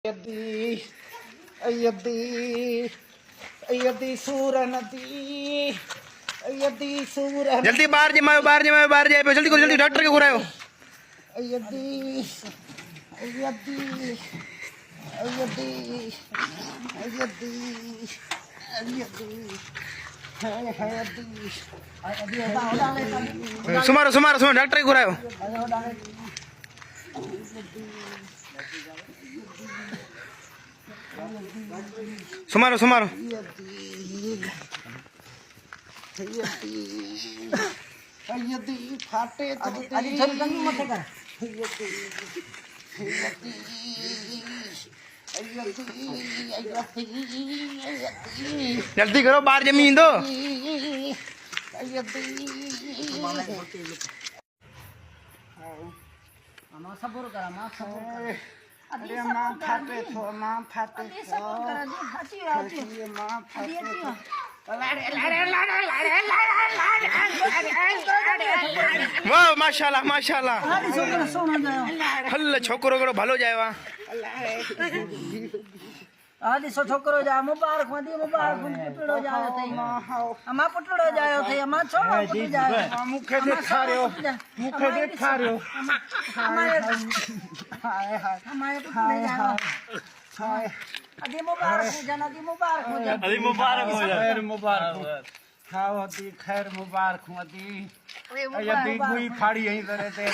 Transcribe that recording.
Ayadi, ayadi, ayadi सूरन दी, ayadi सूरन जल्दी बाहर जमाओ बाहर जाए जल्दी करो जल्दी डॉक्टर के बुलाओ ayadi, ayadi, ayadi, ayadi, ayadi, ayadi, सुमारो डॉक्टर के बुलाओ सुमारो ayadi, फाटे अरे थोड़ी गंदी मत कर जल्दी करो बाहर जमीन दो मां सबर कर मां सबर कर अरे माँ फाटे थो माँ फाटे अरे थो सबर कर दी हटी हटी ये माँ फाटे थो वाह माशाल्लाह माशाल्लाह अरे सोना सोना जाओ हल्ले छोकरो करो भलो जाए वहाँ आदि सो छोकरो जा मुबारक मदी मुबारक पुटड़ो जायो थे अमा पुटड़ो जायो थे अमा छोरो पुट जायो मुखे देखा रहे हो मुखे देखा रहे हो हमारे हमारे पुटड़ो जायो हाय आदि मुबारक हो जाना आदि मुबारक हो जा अभी मुबारक हो जाए खैर मुबारक हो खाओ दी खैर मुबारक हो दी अरे अयदी गुई फाड़ी यहीं करे थे